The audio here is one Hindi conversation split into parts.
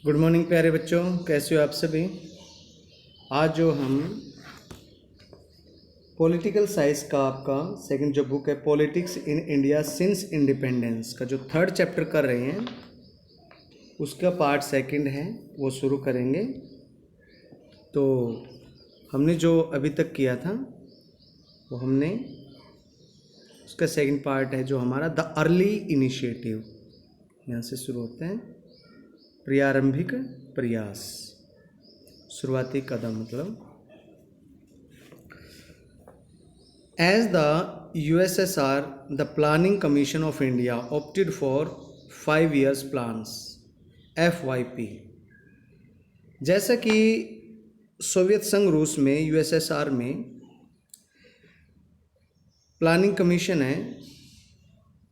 गुड मॉर्निंग प्यारे बच्चों, कैसे हो आप सभी। आज जो हम पॉलिटिकल साइंस का आपका सेकंड जो बुक है politics in India since independence का जो थर्ड चैप्टर कर रहे हैं उसका पार्ट सेकंड है, वो शुरू करेंगे। तो हमने जो अभी तक किया था वो हमने उसका सेकंड पार्ट है जो हमारा द अर्ली इनिशिएटिव, यहाँ से शुरू होते हैं। प्रारंभिक प्रयास, शुरुआती कदम मतलब। As the USSR, the planning commission of India opted for 5 years plans FYP। जैसा कि सोवियत संघ रूस में USSR में प्लानिंग कमीशन है,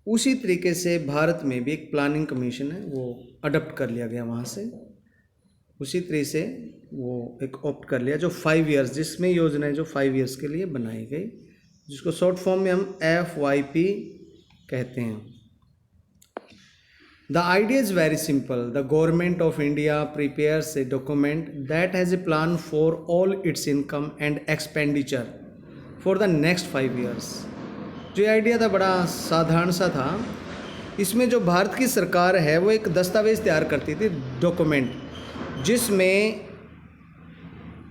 उसी तरीके से भारत में भी एक प्लानिंग कमीशन है, वो अडॉप्ट कर लिया गया वहाँ से। उसी तरीके से वो एक ऑप्ट कर लिया जो 5 years, जिसमें योजनाएं जो 5 years के लिए बनाई गई, जिसको शॉर्ट फॉर्म में हम FYP कहते हैं। The idea is very simple. The government of India prepares a document that has a plan for all it's income and expenditure for the next 5 years। जो ये आइडिया था बड़ा साधारण सा था। इसमें जो भारत की सरकार है वो एक दस्तावेज़ तैयार करती थी, डॉक्यूमेंट, जिसमें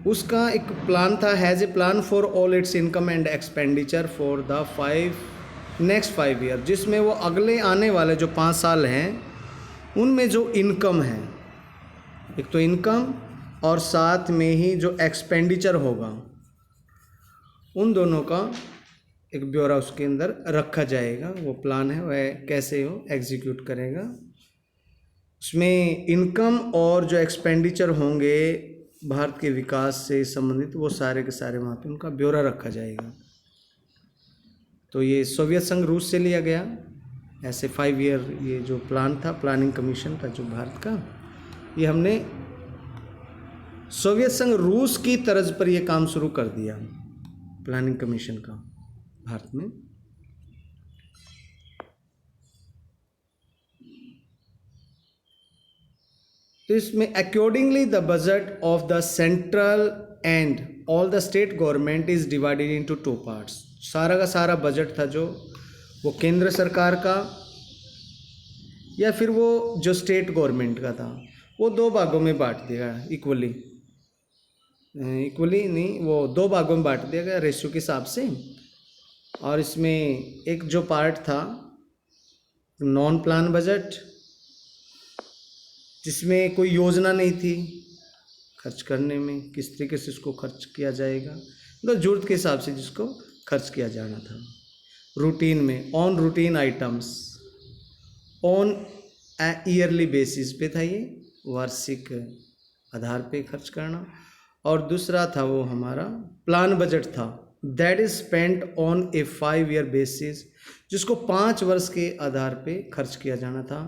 उसका एक प्लान था, has a plan for all it's income and expenditure for the next 5 years, जिसमें वो अगले आने वाले जो 5 साल हैं उनमें जो इनकम है, एक तो इनकम और साथ में ही जो एक्सपेंडिचर होगा, उन दोनों का एक ब्यौरा उसके अंदर रखा जाएगा। वो प्लान है वह कैसे वो एग्जीक्यूट करेगा। उसमें इनकम और जो एक्सपेंडिचर होंगे भारत के विकास से संबंधित, वो सारे के सारे वहाँ पे उनका ब्यौरा रखा जाएगा। तो ये सोवियत संघ रूस से लिया गया ऐसे 5 year ये जो प्लान था, प्लानिंग कमीशन था जो भारत का, ये हमने सोवियत संघ रूस की तर्ज पर ये काम शुरू कर दिया, प्लानिंग कमीशन का भारत में। तो इसमें accordingly the budget of the central and all the state government is divided into 2 parts। सारा का सारा बजट था जो वो केंद्र सरकार का या फिर वो जो स्टेट गवर्नमेंट का था, वो 2 भागों में बांट दिया इक्वली नहीं, वो 2 भागों में बांट दिया गया रेशियो के हिसाब से। और इसमें एक जो पार्ट था नॉन प्लान बजट, जिसमें कोई योजना नहीं थी खर्च करने में, किस तरीके से उसको खर्च किया जाएगा, मतलब जरूरत के हिसाब से जिसको खर्च किया जाना था रूटीन में, on routine items, on yearly basis पे था, ये वार्षिक आधार पे खर्च करना। और दूसरा था वो हमारा प्लान बजट था, that is spent on A 5 year basis, जिसको 5 वर्ष के आधार पे खर्च किया जाना था,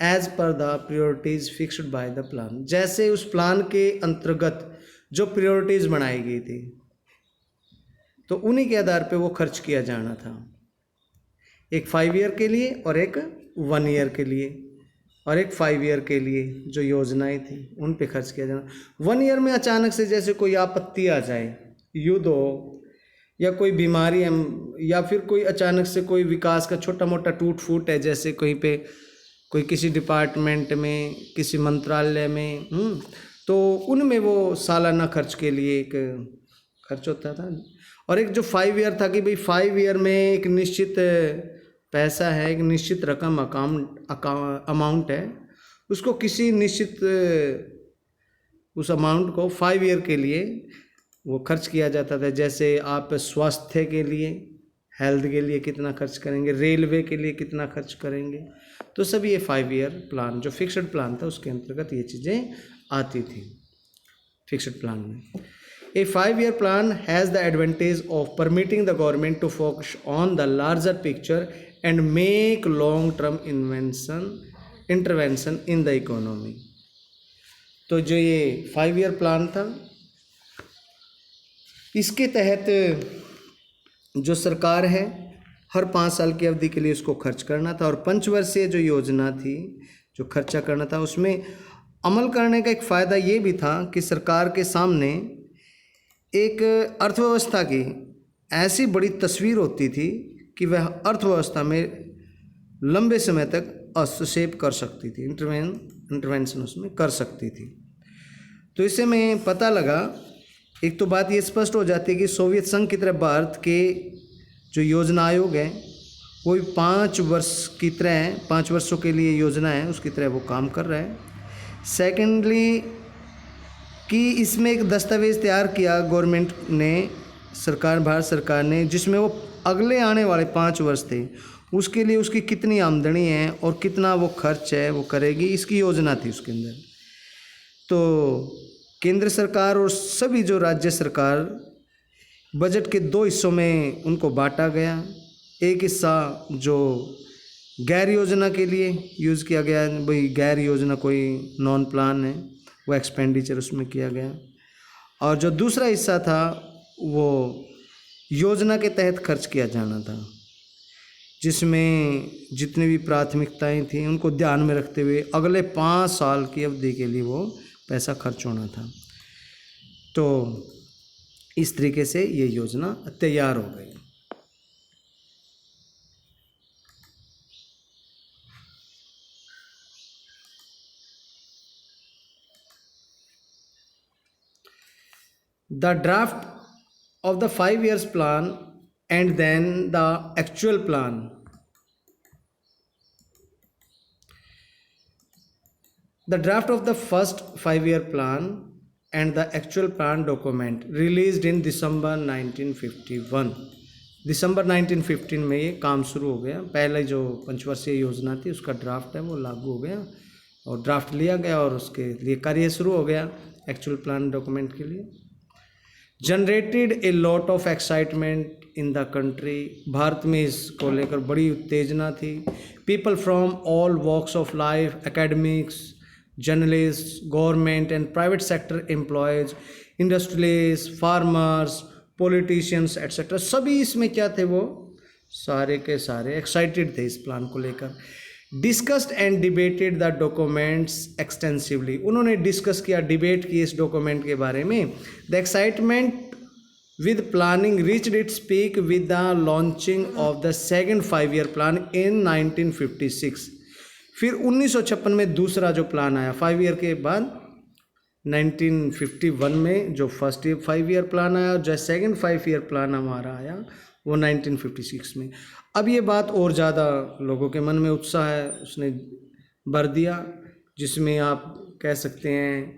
as per the priorities fixed by the plan. जैसे उस प्लान के अंतर्गत जो प्रायोरिटीज बनाई गई थी तो उन्हीं के आधार पे वो खर्च किया जाना था, एक 5 year के लिए और एक 1 year के लिए और एक 5 year के लिए जो योजनाएं थी उन पे खर्च किया जाना। 1 year में अचानक से जैसे कोई आपत्ति आ जाए, युद्ध हो या कोई बीमारी या फिर कोई अचानक से कोई विकास का छोटा मोटा टूट फूट है, जैसे कहीं पे कोई किसी डिपार्टमेंट में, किसी मंत्रालय में, तो उनमें वो सालाना खर्च के लिए एक खर्च होता था। और एक जो 5 year था कि भाई 5 year में एक निश्चित पैसा है, एक निश्चित रकम अमाउंट है, उसको किसी निश्चित उस अमाउंट को 5 year के लिए वो खर्च किया जाता था। जैसे आप स्वास्थ्य के लिए, हेल्थ के लिए कितना खर्च करेंगे, रेलवे के लिए कितना खर्च करेंगे, तो सब ये 5 year प्लान जो फिक्स्ड प्लान था उसके अंतर्गत ये चीज़ें आती थी फिक्स्ड प्लान में। A 5 year plan has the advantage of permitting the government to focus on the larger picture and make long-term intervention in the economy। तो जो ये 5 year प्लान था, इसके तहत जो सरकार है हर 5 साल की अवधि के लिए उसको खर्च करना था, और पंचवर्षीय जो योजना थी जो खर्चा करना था उसमें अमल करने का एक फ़ायदा ये भी था कि सरकार के सामने एक अर्थव्यवस्था की ऐसी बड़ी तस्वीर होती थी कि वह अर्थव्यवस्था में लंबे समय तक हस्तक्षेप कर सकती थी, इंटरवेंशन उसमें कर सकती थी। तो इससे मैं पता लगा, एक तो बात ये स्पष्ट हो जाती है कि सोवियत संघ की तरह भारत के जो योजना आयोग है वो भी 5 वर्ष की तरह, 5 वर्षों के लिए योजना है उसकी तरह वो काम कर रहा है। सेकेंडली कि इसमें एक दस्तावेज़ तैयार किया गवर्नमेंट ने, सरकार, भारत सरकार ने, जिसमें वो अगले आने वाले 5 वर्ष थे उसके लिए उसकी कितनी आमदनी है और कितना वो खर्च है वो करेगी, इसकी योजना थी उसके अंदर। तो केंद्र सरकार और सभी जो राज्य सरकार, बजट के 2 हिस्सों में उनको बांटा गया। एक हिस्सा जो गैर योजना के लिए यूज़ किया गया, भाई गैर योजना कोई नॉन प्लान है, वो एक्सपेंडिचर उसमें किया गया, और जो दूसरा हिस्सा था वो योजना के तहत खर्च किया जाना था, जिसमें जितनी भी प्राथमिकताएं थी उनको ध्यान में रखते हुए अगले 5 साल की अवधि के लिए वो पैसा खर्च होना था। तो इस तरीके से ये योजना तैयार हो गई। The draft of the 5 years plan and then the actual plan. The draft of the first 5-year plan and the actual plan document released in December 1951. दिसंबर 1915 में ये काम शुरू हो गया। पहले जो पंचवर्षीय योजना थी उसका ड्राफ्ट है वो लागू हो गया और ड्राफ्ट लिया गया और उसके लिए कार्य शुरू हो गया एक्चुअल प्लान डॉक्यूमेंट के लिए। Generated a lot of excitement in the country. भारत में इसको लेकर बड़ी उत्तेजना थी। People from all walks of life, academics, journalist, government and private sector employees, industrialist, farmers, politicians etcetera, सभी इसमें क्या थे, वो सारे के सारे एक्साइटेड थे इस प्लान को लेकर। Discussed and debated the documents extensively. उन्होंने डिस्कस किया, डिबेट की इस डॉक्यूमेंट के बारे में। The excitement with planning reached its peak with the launching of the second 5-year plan in 1956। फिर 1956 में दूसरा जो प्लान आया 5 ईयर के बाद, 1951 में जो फर्स्ट 5-year प्लान आया और जो सेकेंड 5-year प्लान हमारा आया वो 1956 में। अब ये बात और ज़्यादा लोगों के मन में उत्साह है उसने भर दिया, जिसमें आप कह सकते हैं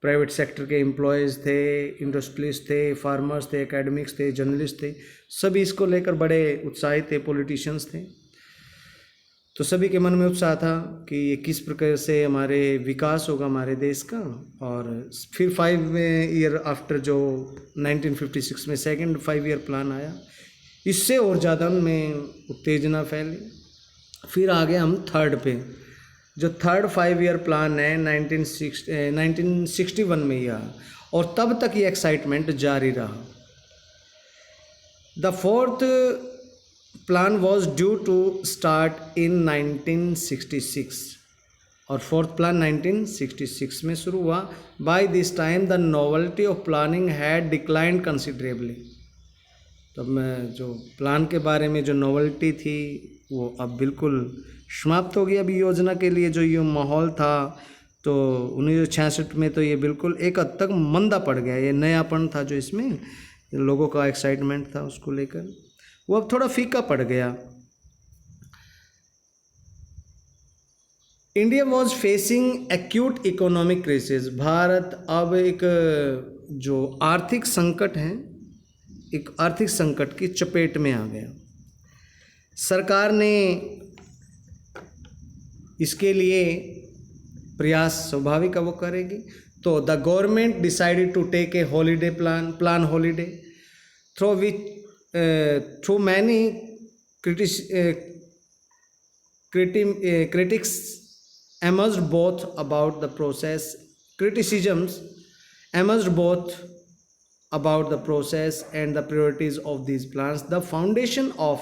प्राइवेट सेक्टर के एम्प्लॉयज़ थे, इंडस्ट्रियलिस्ट थे, फार्मर्स थे, एकेडमिक्स थे, जर्नलिस्ट थे, सभी इसको लेकर बड़े उत्साहित थे, पॉलिटिशियंस थे। तो सभी के मन में उत्साह था कि ये किस प्रकार से हमारे विकास होगा हमारे देश का। और फिर 5 ईयर आफ्टर जो 1956 में सेकेंड 5-year प्लान आया, इससे और ज़्यादा उनमें उत्तेजना फैली। फिर आगे हम थर्ड पे, जो थर्ड 5-year प्लान है 1961 में ही आया और तब तक ये एक्साइटमेंट जारी रहा। The fourth plan was due to start in 1966 और फोर्थ प्लान 1966 में शुरू हुआ। By this time the novelty of planning had declined considerably. तो मैं जो प्लान के बारे में जो नॉवेल्टी थी वो अब बिल्कुल समाप्त हो गई। अभी योजना के लिए जो ये माहौल था तो 1966 में तो ये बिल्कुल एक हद तक मंदा पड़ गया। ये नयापन था जो इसमें लोगों का एक्साइटमेंट था उसको लेकर, वो अब थोड़ा फीका पड़ गया। India was facing acute economic crisis. Bharat अब एक जो आर्थिक संकट है, एक आर्थिक संकट की चपेट में आ गया। सरकार ने इसके लिए प्रयास स्वाभाविक है वो करेगी। तो the government decided to take a holiday plan holiday through which through many critics emerged both about the process. Criticisms emerged both about the process and the priorities of these plans. The foundation of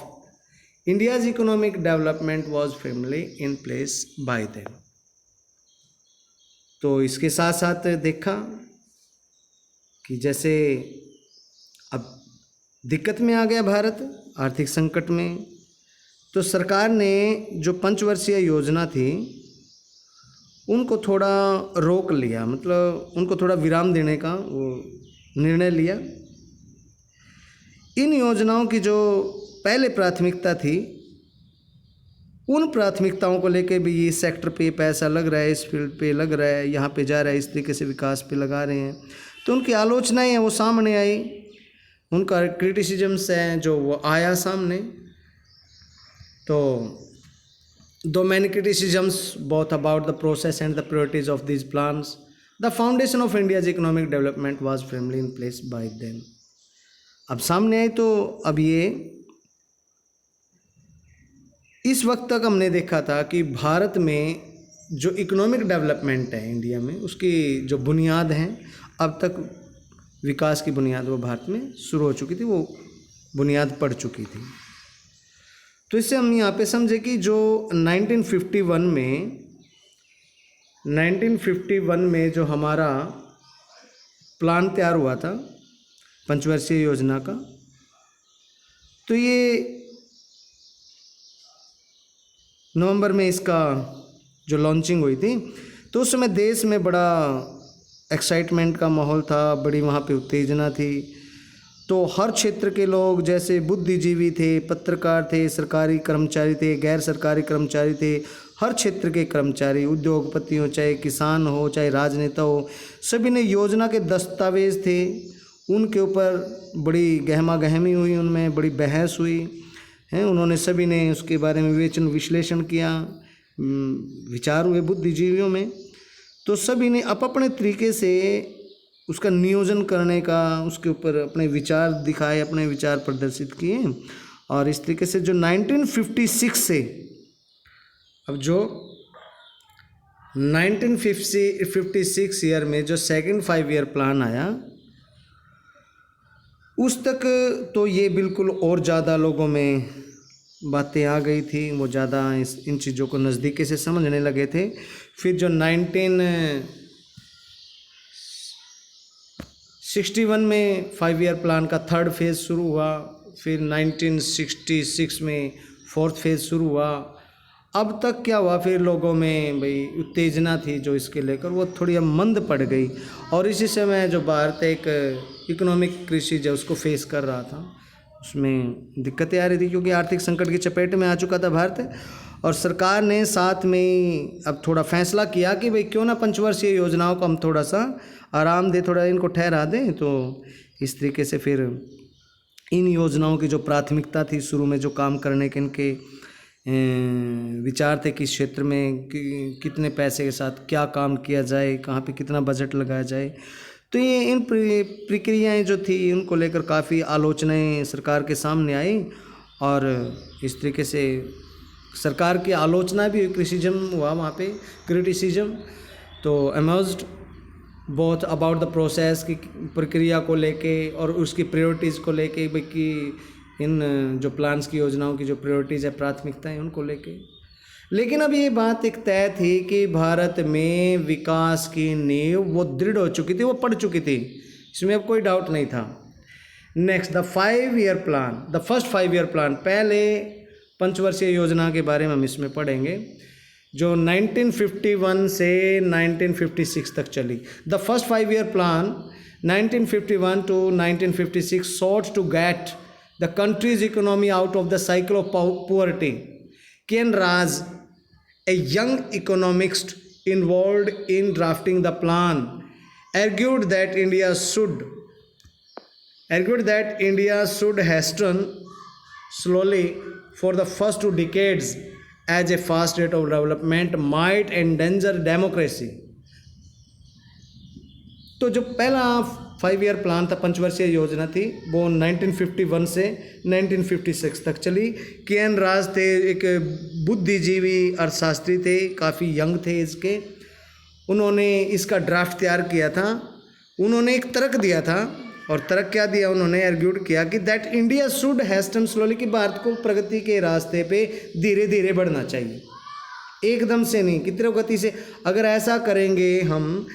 India's economic development was firmly in place by then. तो इसके साथ साथ देखा कि जैसे अब दिक्कत में आ गया भारत, आर्थिक संकट में, तो सरकार ने जो पंचवर्षीय योजना थी उनको थोड़ा रोक लिया, मतलब उनको थोड़ा विराम देने का वो निर्णय लिया। इन योजनाओं की जो पहले प्राथमिकता थी, उन प्राथमिकताओं को लेके भी इस सेक्टर पे पैसा लग रहा है, इस फील्ड पे लग रहा है, यहाँ पे जा रहा है, इस तरीके से विकास पे लगा रहे हैं, तो उनकी आलोचनाएं हैं वो सामने आई, उनका क्रिटिसिजम्स हैं जो वो आया सामने। तो दो many criticisms both about the process and the priorities of these plans, the foundation of India's economic development was firmly in place by them. अब सामने आई तो अब ये इस वक्त तक हमने देखा था कि भारत में जो इकोनॉमिक डेवलपमेंट है इंडिया में, उसकी जो बुनियाद हैं, अब तक विकास की बुनियाद वो भारत में शुरू हो चुकी थी, वो बुनियाद पड़ चुकी थी। तो इससे हम यहाँ पे समझे कि जो 1951 में जो हमारा प्लान तैयार हुआ था पंचवर्षीय योजना का, तो ये नवंबर में इसका जो लॉन्चिंग हुई थी, तो उस समय देश में बड़ा एक्साइटमेंट का माहौल था, बड़ी वहाँ पे उत्तेजना थी। तो हर क्षेत्र के लोग, जैसे बुद्धिजीवी थे, पत्रकार थे, सरकारी कर्मचारी थे, गैर सरकारी कर्मचारी थे, हर क्षेत्र के कर्मचारी, उद्योगपति हो, चाहे किसान हो, चाहे राजनेता हो, सभी ने योजना के दस्तावेज थे, उनके ऊपर बड़ी गहमा गहमी हुई, उनमें बड़ी बहस हुई है। उन्होंने सभी ने उसके बारे में विवेचन विश्लेषण किया, विचार हुए बुद्धिजीवियों में। तो सभी ने अपने तरीके से उसका नियोजन करने का, उसके ऊपर अपने विचार दिखाए, अपने विचार प्रदर्शित किए। और इस तरीके से जो 1956 से अब जो 1956 ईयर में जो सेकंड 5 ईयर प्लान आया, उस तक तो ये बिल्कुल और ज़्यादा लोगों में बातें आ गई थी, वो ज़्यादा इन चीज़ों को नज़दीकी से समझने लगे थे। फिर जो 1961 में 5 ईयर प्लान का थर्ड फेज़ शुरू हुआ, फिर 1966 में फोर्थ फेज़ शुरू हुआ। अब तक क्या हुआ, फिर लोगों में भाई उत्तेजना थी जो इसके लेकर, वो थोड़ी अब मंद पड़ गई। और इसी समय जो भारत एक इकोनॉमिक क्राइसिस जो उसको फेस कर रहा था, उसमें दिक्कतें आ रही थी, क्योंकि आर्थिक संकट की चपेट में आ चुका था भारत। और सरकार ने साथ में अब थोड़ा फैसला किया कि भाई क्यों ना पंचवर्षीय योजनाओं को हम थोड़ा सा आराम दें, थोड़ा इनको ठहरा दें। तो इस तरीके से फिर इन योजनाओं की जो प्राथमिकता थी, शुरू में जो काम करने के इनके विचार थे, किस क्षेत्र में कितने पैसे के साथ क्या काम किया जाए, कहाँ पे कितना बजट लगाया जाए, तो ये इन प्रक्रियाएं जो थी उनको लेकर काफ़ी आलोचनाएं सरकार के सामने आई। और इस तरीके से सरकार की आलोचना भी हुई, क्रिटिसिज्म हुआ वहाँ पे, क्रिटिसिज्म तो emerged both about the process की प्रक्रिया को लेके और उसकी प्रायोरिटीज़ को लेके, भाई कि इन जो प्लान्स की योजनाओं की जो प्रायोरिटीज़ है, प्राथमिकताएं, उनको लेके। लेकिन अब ये बात एक तय थी कि भारत में विकास की नींव वो दृढ़ हो चुकी थी, वो पड़ चुकी थी, इसमें अब कोई डाउट नहीं था। Next the 5 year plan, the first 5 year plan, पहले पंचवर्षीय योजना के बारे में हम इसमें पढ़ेंगे, जो 1951 से 1956 तक चली। The first 5 year plan 1951 to 1956 sought to get the country's economy out of the cycle of poverty. K.N. Raj, a young economist involved in drafting the plan, argued that India should hasten slowly for the first 2 decades, as a fast rate of development might endanger democracy. तो जो पहला 5 ईयर प्लान था, पंचवर्षीय योजना थी, वो 1951 से 1956 तक चली। के.एन. राज थे, एक बुद्धिजीवी अर्थशास्त्री थे, काफ़ी यंग थे इसके। उन्होंने इसका ड्राफ्ट तैयार किया था। उन्होंने एक तर्क दिया था, और तर्क क्या दिया उन्होंने, आर्ग्यूड किया कि दैट इंडिया शुड हैस्टन स्लोली, कि भारत को प्रगति के रास्ते पे धीरे धीरे बढ़ना चाहिए, एकदम से नहीं, कितने गति से। अगर ऐसा करेंगे हम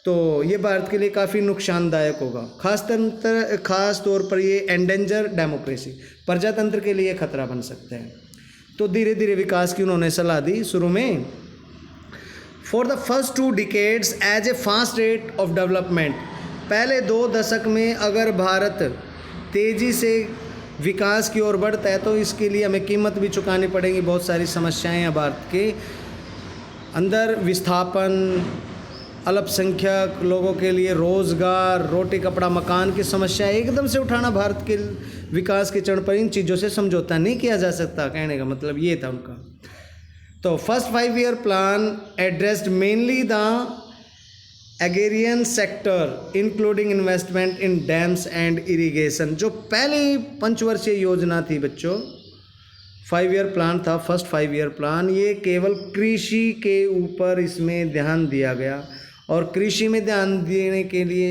तो ये भारत के लिए काफ़ी नुकसानदायक होगा। खास तौर पर ये एंडेंजर डेमोक्रेसी, प्रजातंत्र के लिए खतरा बन सकता है। तो धीरे धीरे विकास की उन्होंने सलाह दी शुरू में। For the first 2 decades as a fast rate of development, पहले 2 दशक में अगर भारत तेज़ी से विकास की ओर बढ़ता है तो इसके लिए हमें कीमत भी चुकानी पड़ेगी। बहुत सारी समस्याएं हैं भारत के अंदर, विस्थापन, अल्पसंख्यक लोगों के लिए रोज़गार, रोटी कपड़ा मकान की समस्या एकदम से उठाना भारत के विकास के चरण पर इन चीज़ों से समझौता नहीं किया जा सकता। कहने का मतलब ये था उनका। तो first 5 year plan addressed mainly the agrarian sector including investment in dams and irrigation. जो पहली पंचवर्षीय योजना थी बच्चों, 5 ईयर प्लान था, फर्स्ट 5 ईयर प्लान, ये केवल कृषि के ऊपर इसमें ध्यान दिया गया। और कृषि में ध्यान देने के लिए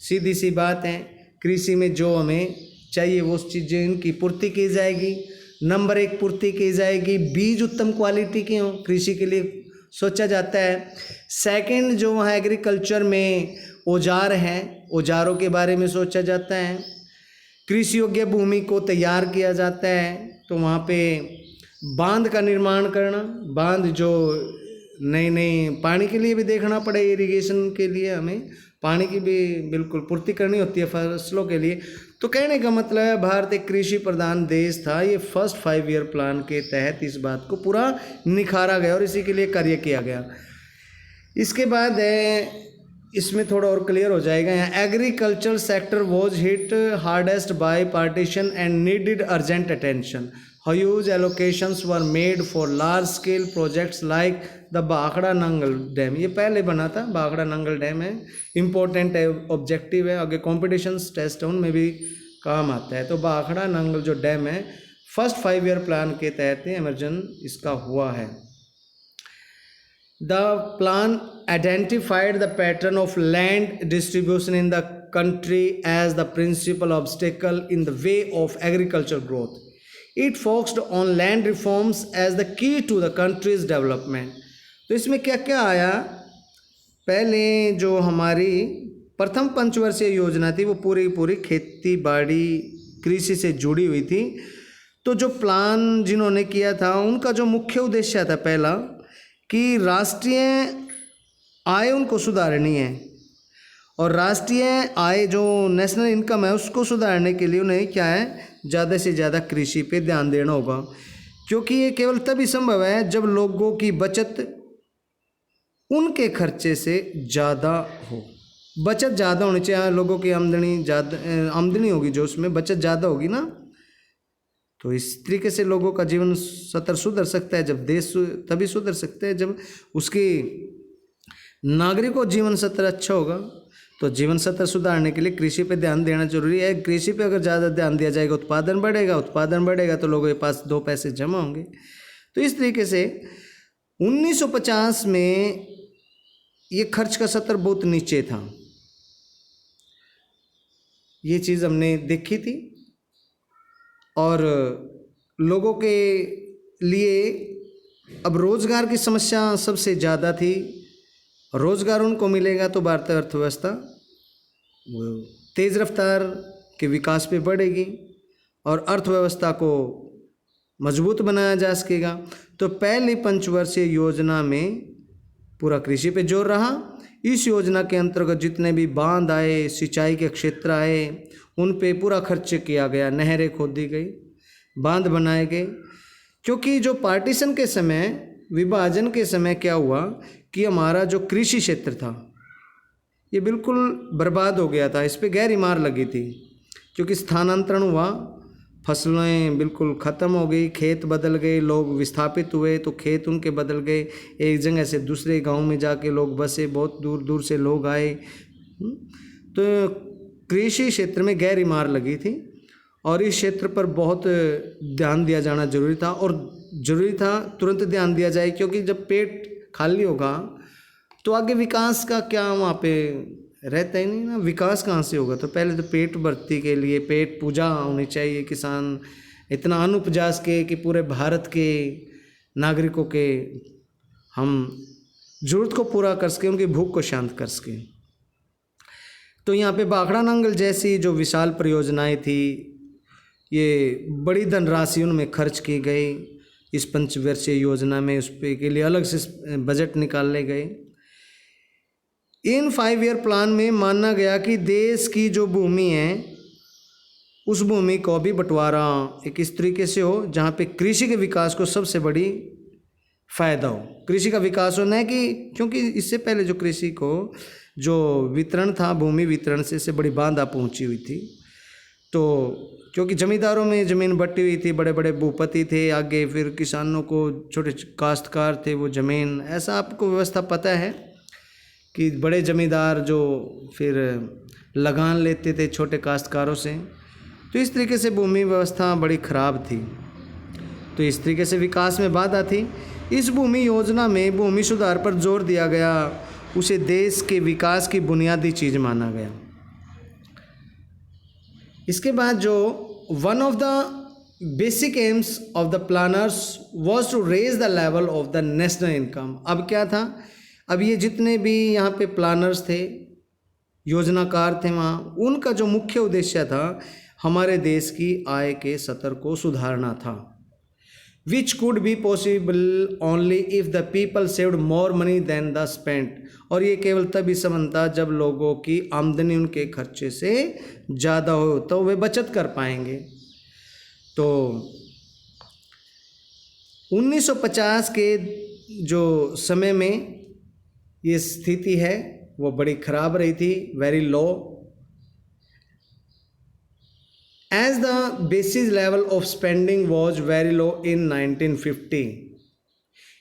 सीधी सी बात है, कृषि में जो हमें चाहिए वो चीज़ें इनकी पूर्ति की जाएगी। नंबर 1 पूर्ति की जाएगी, बीज उत्तम क्वालिटी के हों, कृषि के लिए सोचा जाता है। सेकंड, जो वहाँ एग्रीकल्चर में औजार हैं, औजारों के बारे में सोचा जाता है। कृषि योग्य भूमि को तैयार किया जाता है, तो वहाँ पे बांध का निर्माण करना, बांध जो नई पानी के लिए भी देखना पड़े, इरिगेशन के लिए हमें पानी की भी बिल्कुल पूर्ति करनी होती है फसलों के लिए। तो कहने का मतलब है भारत एक कृषि प्रधान देश था। ये फर्स्ट 5 ईयर प्लान के तहत इस बात को पूरा निखारा गया और इसी के लिए कार्य किया गया। इसके बाद इसमें थोड़ा और क्लियर हो जाएगा यहाँ, agriculture sector was hit hardest by partition and needed urgent attention. Huge allocations were made for large scale projects like the बाखड़ा नंगल डैम। ये पहले बना था, बाखड़ा नंगल डैम है, इम्पोर्टेंट है, ऑब्जेक्टिव है, आगे कॉम्पिटिशन्स टेस्ट उनमें भी काम आता है। तो बाखड़ा नंगल जो डैम है फर्स्ट 5 ईयर प्लान के तहत इमर्जन इसका हुआ है। The plan identified the pattern of land distribution in the country as the principal obstacle in the way of agricultural growth. It focused on land reforms as the key to the country's development. तो इसमें क्या क्या आया, पहले जो हमारी प्रथम पंचवर्षीय योजना थी वो पूरी खेती बाड़ी कृषि से जुड़ी हुई थी। तो जो प्लान जिन्होंने किया था उनका जो मुख्य उद्देश्य था पहला कि राष्ट्रीय आय उनको सुधारनी है, और राष्ट्रीय आय जो नेशनल इनकम है उसको सुधारने के लिए उन्हें क्या है, ज़्यादा से ज़्यादा कृषि पे ध्यान देना होगा, क्योंकि ये केवल तभी संभव है जब लोगों की बचत उनके खर्चे से ज़्यादा हो। बचत ज़्यादा होनी चाहिए, लोगों की आमदनी होगी जो उसमें बचत ज़्यादा होगी ना, तो इस तरीके से लोगों का जीवन स्तर सुधर सकता है। जब देश तभी सुधर सकता है जब उसके नागरिकों का जीवन स्तर अच्छा होगा। तो जीवन स्तर सुधारने के लिए कृषि पे ध्यान देना जरूरी है। कृषि पे अगर ज़्यादा ध्यान दिया जाएगा उत्पादन बढ़ेगा तो लोगों के पास 2 पैसे जमा होंगे। तो इस तरीके से 1950 में ये खर्च का स्तर बहुत नीचे था, ये चीज़ हमने देखी थी, और लोगों के लिए अब रोज़गार की समस्या सबसे ज़्यादा थी। रोज़गार उनको मिलेगा तो भारतीय अर्थव्यवस्था तेज़ रफ्तार के विकास पे बढ़ेगी और अर्थव्यवस्था को मजबूत बनाया जा सकेगा। तो पहली पंचवर्षीय योजना में पूरा कृषि पे जोर रहा। इस योजना के अंतर्गत जितने भी बांध आए, सिंचाई के क्षेत्र आए, उन पे पूरा खर्च किया गया, नहरें खोदी गई, बांध बनाए गए। क्योंकि जो पार्टीशन के समय, विभाजन के समय क्या हुआ कि हमारा जो कृषि क्षेत्र था ये बिल्कुल बर्बाद हो गया था, इस पे गहरी मार लगी थी, क्योंकि स्थानांतरण हुआ, फसलें बिल्कुल ख़त्म हो गई, खेत बदल गए, लोग विस्थापित हुए तो खेत उनके बदल गए, एक जगह से दूसरे गांव में जाके लोग बसे, बहुत दूर दूर से लोग आए। तो कृषि क्षेत्र में गहरी मार लगी थी और इस क्षेत्र पर बहुत ध्यान दिया जाना जरूरी था, और ज़रूरी था तुरंत ध्यान दिया जाए, क्योंकि जब पेट खाली होगा तो आगे विकास का क्या वहाँ पे रहता ही नहीं ना, विकास कहाँ से होगा। तो पहले तो पेट भर्ती के लिए पेट पूजा होनी चाहिए, किसान इतना अन्न उपजा सके कि पूरे भारत के नागरिकों के हम ज़रूरत को पूरा कर सकें, उनकी भूख को शांत कर सकें। तो यहाँ पे भाखड़ा नांगल जैसी जो विशाल परियोजनाएं थी, ये बड़ी धनराशि उनमें खर्च की गई इस पंचवर्षीय योजना में, उस पे के लिए अलग से बजट निकाले गए। इन 5 ईयर प्लान में माना गया कि देश की जो भूमि है उस भूमि को भी बंटवारा एक इस तरीके से हो जहाँ पे कृषि के विकास को सबसे बड़ी फायदा हो। कृषि का विकास हो, न कि क्योंकि इससे पहले जो कृषि को जो वितरण था, भूमि वितरण से बड़ी बाधा पहुंची हुई थी। तो क्योंकि जमींदारों में ज़मीन बटी हुई थी, बड़े बड़े भूपति थे, आगे फिर किसानों को, छोटे काश्तकार थे, वो ज़मीन, ऐसा आपको व्यवस्था पता है कि बड़े जमींदार जो फिर लगान लेते थे छोटे काश्तकारों से। तो इस तरीके से भूमि व्यवस्था बड़ी ख़राब थी। तो इस तरीके से विकास में बाधा थी। इस भूमि योजना में भूमि सुधार पर जोर दिया गया, उसे देश के विकास की बुनियादी चीज़ माना गया। इसके बाद जो one of the basic aims of the planners was to raise the level of the national income. अब क्या था, अब ये जितने भी यहाँ पे प्लानर्स थे, योजनाकार थे वहाँ, उनका जो मुख्य उद्देश्य था हमारे देश की आय के स्तर को सुधारना था। Which could be possible only if the people saved more money than the spent. और ये केवल तभी संभव था जब लोगों की आमदनी उनके खर्चे से ज़्यादा हो, तो वे बचत कर पाएंगे। तो 1950 के जो समय में ये स्थिति है वो बड़ी ख़राब रही थी, very low. As the basis level of spending was very low in 1950,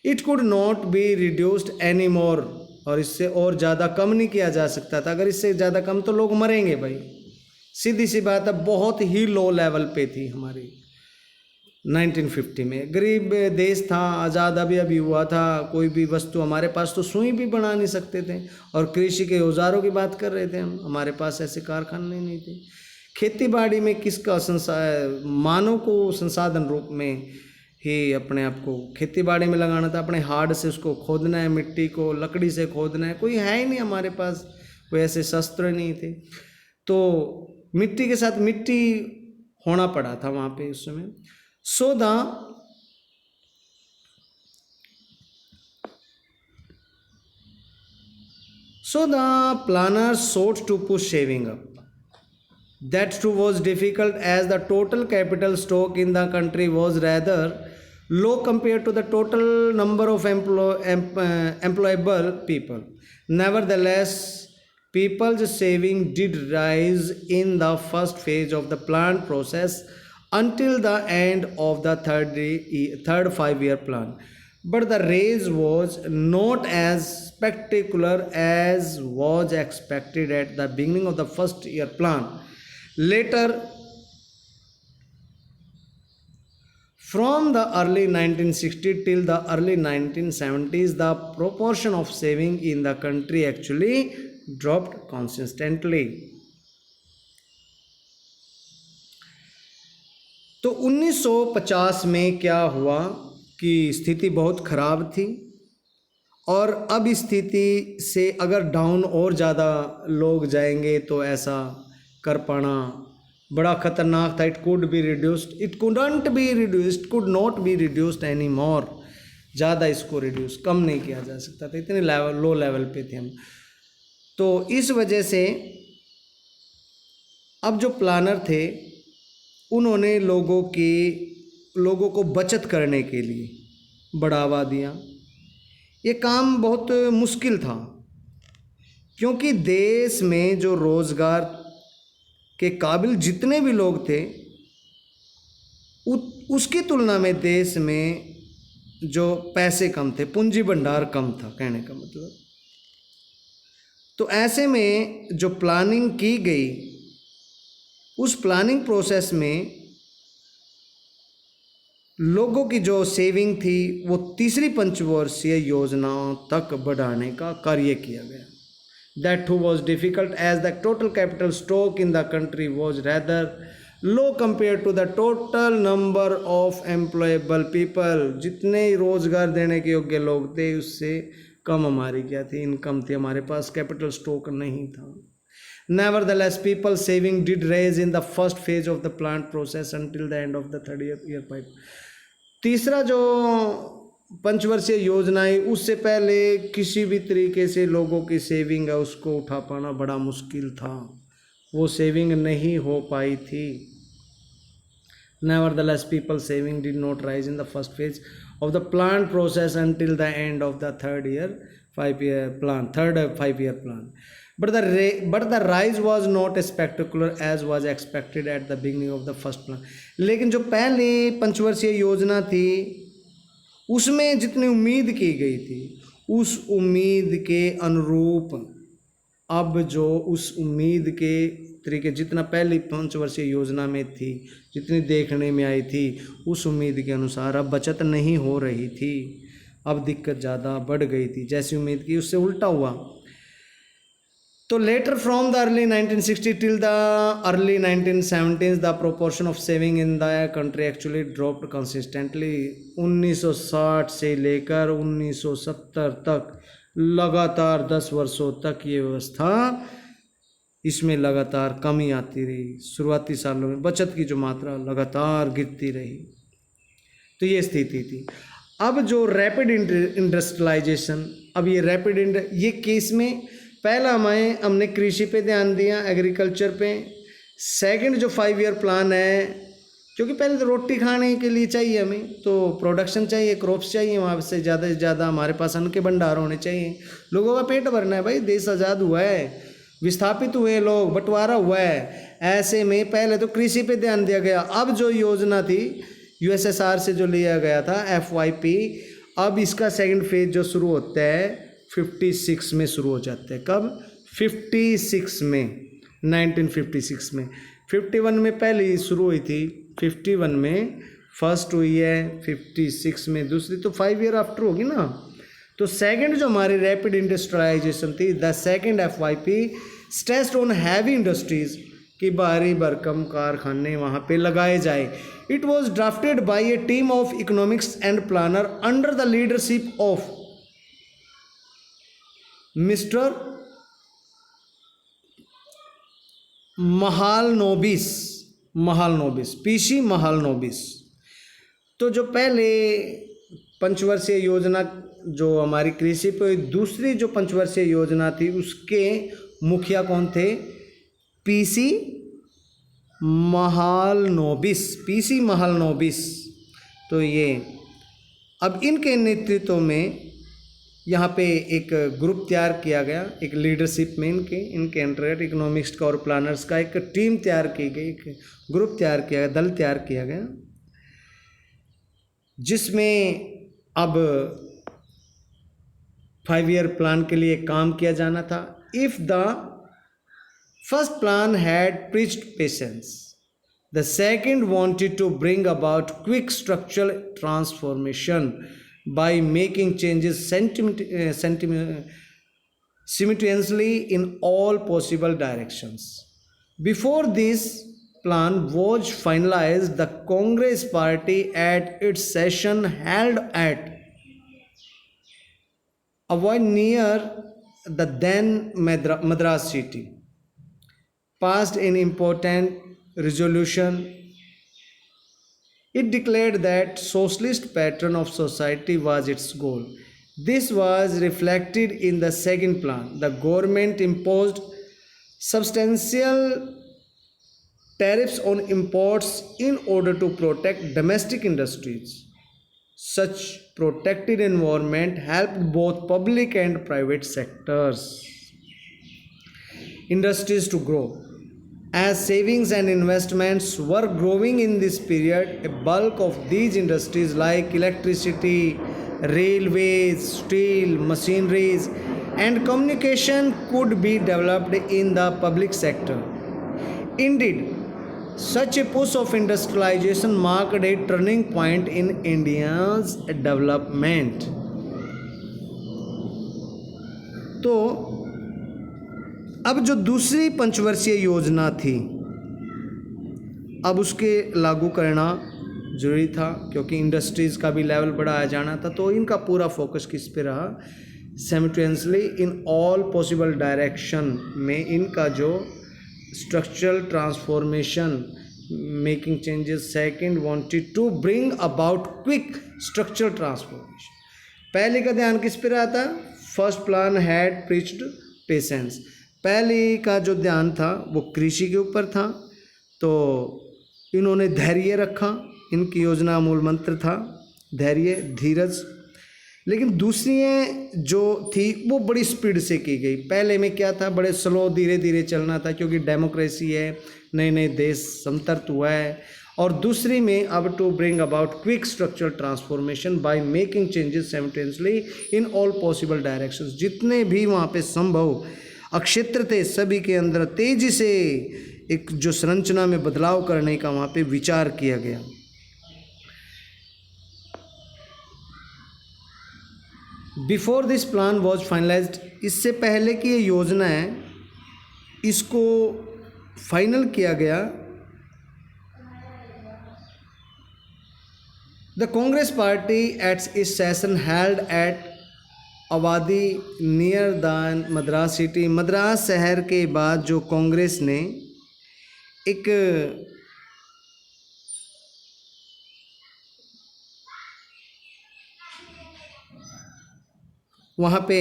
it could not be reduced anymore। और इससे और ज़्यादा कम नहीं किया जा सकता था। अगर इससे ज़्यादा कम तो लोग मरेंगे भाई, सीधी सी बात है। बहुत ही लो लेवल पे थी हमारी 1950 में। गरीब देश था, आज़ाद अभी अभी हुआ था, कोई भी वस्तु हमारे पास तो सुई भी बना नहीं सकते थे, और कृषि के औजारों की बात कर रहे थे हम, हमारे पास ऐसे कारखाने नहीं थे। खेती बाड़ी में किसका मानव को संसाधन रूप में ही अपने आप को खेती बाड़ी में लगाना था। अपने हार्ड से उसको खोदना है, मिट्टी को लकड़ी से खोदना है, कोई है ही नहीं हमारे पास, कोई ऐसे शस्त्र नहीं थे। तो मिट्टी के साथ मिट्टी होना पड़ा था वहाँ पे उस समय। So the planners sought to push saving up. That too was difficult as the total capital stock in the country was rather low compared to the total number of employable people. Nevertheless, people's saving did rise in the first phase of the planned process until the end of the third 5-year plan. But the rise was not as spectacular as was expected at the beginning of the first year plan. Later, from the early 1960s till the early 1970s, the proportion of saving in the country actually dropped consistently. तो 1950 में क्या हुआ कि स्थिति बहुत ख़राब थी, और अब स्थिति से अगर डाउन और ज़्यादा लोग जाएंगे तो ऐसा कर पाना बड़ा ख़तरनाक था। It could be reduced, it couldn't be reduced, could not be reduced any more. ज़्यादा इसको रिड्यूस कम नहीं किया जा सकता था, इतने लो लेवल पे थे हम। तो इस वजह से अब जो प्लानर थे उन्होंने लोगों को बचत करने के लिए बढ़ावा दिया। ये काम बहुत मुश्किल था, क्योंकि देश में जो रोज़गार के काबिल जितने भी लोग थे उसकी तुलना में देश में जो पैसे कम थे, पूंजी भंडार कम था, कहने का मतलब। तो ऐसे में जो प्लानिंग की गई, उस प्लानिंग प्रोसेस में लोगों की जो सेविंग थी वो तीसरी पंचवर्षीय योजना तक बढ़ाने का कार्य किया गया। That too was difficult as the total capital stock in the country was rather low compare to the total number of employable people, जितने रोजगार देने के योग्य लोग थे उससे कम हमारी क्या थी, इनकम थी, हमारे पास कैपिटल स्टॉक नहीं था। Nevertheless, people saving did raise in the first phase of the plant process until the end of the third year pipe. तीसरा जो पंचवर्षीय योजना है उससे पहले किसी भी तरीके से लोगों की सेविंग है उसको उठा पाना बड़ा मुश्किल था, वो सेविंग नहीं हो पाई थी। Nevertheless, people saving did not rise in the first phase of the plant process until the end of the third 5-year plan. But the rise was not as spectacular as was expected at the beginning of the first plan. लेकिन जो पहले पंचवर्षीय योजना थी उसमें जितनी उम्मीद की गई थी उस उम्मीद के अनुरूप अब जो उस उम्मीद के तरीके जितना पहली पंचवर्षीय योजना में थी, जितनी देखने में आई थी, उस उम्मीद के अनुसार अब बचत नहीं हो रही थी। अब दिक्कत ज़्यादा बढ़ गई थी, जैसी उम्मीद की उससे उल्टा हुआ। तो later from the early 1960 till the early 1970s the proportion of saving in the country actually dropped consistently. 1960 से लेकर 1970 तक लगातार 10 वर्षों तक ये व्यवस्था इसमें लगातार कमी आती रही। शुरुआती सालों में बचत की जो मात्रा लगातार गिरती रही, तो ये स्थिति थी। अब जो रैपिड इंडस्ट्रियलाइजेशन, अब ये रैपिड ये केस में पहला हमने कृषि पे ध्यान दिया, एग्रीकल्चर पे। सेकंड जो 5 ईयर प्लान है, क्योंकि पहले तो रोटी खाने के लिए चाहिए हमें, तो प्रोडक्शन चाहिए, क्रॉप्स चाहिए, वहाँ से ज़्यादा हमारे पास अन्न के भंडार होने चाहिए, लोगों का पेट भरना है भाई। देश आज़ाद हुआ है, विस्थापित हुए लोग, बंटवारा हुआ है, ऐसे में पहले तो कृषि पे ध्यान दिया गया। अब जो योजना थी यूएसएसआर से जो लिया गया था FYP, अब इसका सेकंड फेज जो शुरू होता है 56 में शुरू हो जाता है। कब? 56 में, 1956 में। 51 में पहली शुरू हुई थी, 51 में फर्स्ट हुई है, 56 में दूसरी, तो 5 ईयर आफ्टर होगी ना। तो सेकंड जो हमारी रैपिड इंडस्ट्रियलाइजेशन थी, the second FYP stressed on heavy industries, कि भारी भरकम कारखाने वहाँ पे लगाए जाए। It was drafted by a team of economics and planner under the leadership of mister Mahalanobis, PC Mahalanobis. तो जो पहले पंचवर्षीय योजना जो हमारी कृषि पे, दूसरी जो पंचवर्षीय योजना थी उसके मुखिया कौन थे? PC महालनोबिस। तो ये अब इनके नेतृत्व में यहाँ पे एक ग्रुप तैयार किया गया, एक लीडरशिप में इनके अंडर इकोनॉमिक्स का और प्लानर्स का एक टीम तैयार की गई, एक ग्रुप तैयार किया गया, दल तैयार किया गया, जिसमें अब 5 ईयर प्लान के लिए काम किया जाना था। If the first plan had preached patience, the second wanted to bring about quick structural transformation by making changes simultaneously in all possible directions. Before this plan was finalized, the Congress Party at its session held at Avoy near the then Madras city passed an important resolution. It declared that socialist pattern of society was its goal. This was reflected in the second plan. The government imposed substantial tariffs on imports in order to protect domestic industries. Such protected environment helped both public and private sectors industries to grow. As savings and investments were growing in this period, a bulk of these industries like electricity, railways, steel, machineries, and communication could be developed in the public sector. Indeed, such a push of industrialization marked a turning point in India's development. तो अब जो दूसरी पंचवर्षीय योजना थी, अब उसके लागू करना जरूरी था क्योंकि इंडस्ट्रीज़ का भी लेवल बढ़ाया जाना था। तो इनका पूरा फोकस किस पे रहा, simultaneously in all possible direction में इनका जो structural transformation making changes. Second wanted to bring about quick structural transformation. पहले का ध्यान किस पे रहा था, first plan had preached patience. पहले का जो ध्यान था वो कृषि के ऊपर था, तो इन्होंने धैर्य रखा, इनकी योजना मूल मंत्र था धैर्य धीरज। लेकिन दूसरी जो थी वो बड़ी स्पीड से की गई। पहले में क्या था, बड़े स्लो धीरे धीरे चलना था क्योंकि डेमोक्रेसी है, नए नए देश समतर्त हुआ है। और दूसरी में अब to bring about quick structural transformation by making changes simultaneously in all possible directions. जितने भी वहाँ पे संभव क्षेत्र थे सभी के अंदर तेजी से एक जो संरचना में बदलाव करने का वहाँ पे विचार किया गया। Before this plan was finalised, इससे पहले की ये योजना है इसको फाइनल किया गया। The Congress party at its session held at Avadi near the Madras city. Madras शहर के बाद जो कांग्रेस ने एक वहाँ पे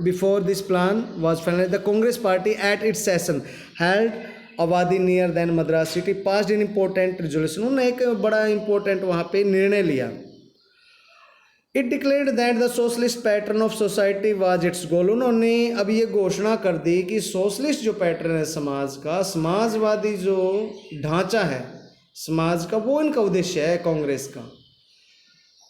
before this plan was final the Congress party at its session held Avadi near then Madras city passed in important resolution. उन्होंने एक बड़ा इंपॉर्टेंट वहाँ पे निर्णय लिया। It declared that the socialist pattern of society was its goal. उन्होंने अब ये घोषणा कर दी कि सोशलिस्ट जो पैटर्न है समाज का, समाजवादी जो ढांचा है समाज का, वो इनका उद्देश्य है कांग्रेस का।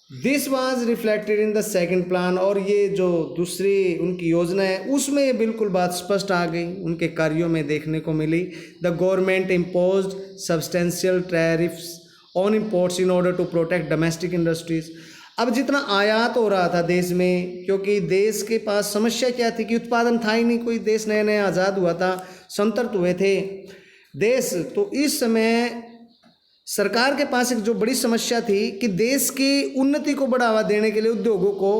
This was reflected in the second plan. और ये जो दूसरी उनकी योजना है उसमें ये बिल्कुल बात स्पष्ट आ गई, उनके कार्यों में देखने को मिली। The government imposed substantial tariffs on imports in order to protect domestic industries. अब जितना आयात हो रहा था देश में, क्योंकि देश के पास समस्या क्या थी कि उत्पादन था ही नहीं, कोई देश नया नया आज़ाद हुआ था, संतर्त हुए थे देश। तो इस समय सरकार के पास एक जो बड़ी समस्या थी कि देश की उन्नति को बढ़ावा देने के लिए उद्योगों को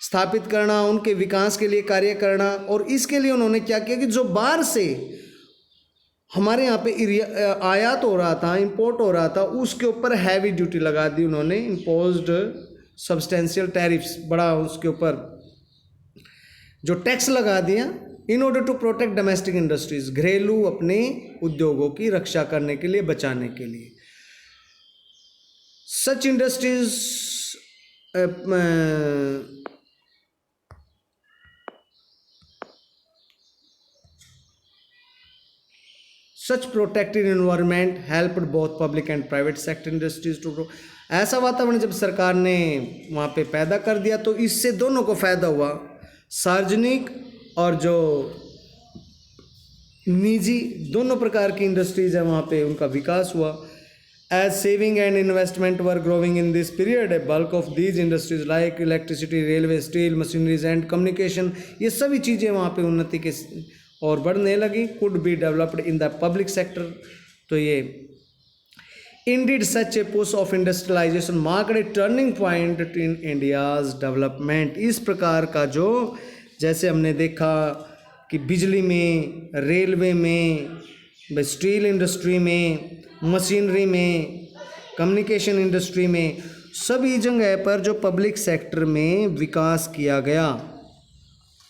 स्थापित करना, उनके विकास के लिए कार्य करना। और इसके लिए उन्होंने क्या किया कि जो बाहर से हमारे यहाँ पे आयात हो रहा था, इंपोर्ट हो रहा था, उसके ऊपर हैवी ड्यूटी लगा दी उन्होंने। इम्पोज्ड सब्सटेंशियल टैरिफ्स, बड़ा उसके ऊपर जो टैक्स लगा दिया in order to protect domestic industries, घरेलू अपने उद्योगों की रक्षा करने के लिए, बचाने के लिए। Such industries such protected environment helped both public and private sector industries to grow. ऐसा वातावरण जब सरकार ने वहाँ पे पैदा कर दिया तो इससे दोनों को फायदा हुआ, सार्वजनिक और जो निजी दोनों प्रकार की इंडस्ट्रीज है वहाँ पे उनका विकास हुआ। As saving and investment were growing in this period, a bulk of these industries like electricity, railway, steel, machineries and communication, ये सभी चीज़ें वहाँ पे उन्नति के और बढ़ने लगी। Could be developed in the public sector. तो ये indeed such a push of industrialisation marked a turning point in India's development. इस प्रकार का जो जैसे हमने देखा कि बिजली में, रेलवे में, स्टील इंडस्ट्री में, मशीनरी में, कम्युनिकेशन इंडस्ट्री में, सभी जगह पर जो पब्लिक सेक्टर में विकास किया गया।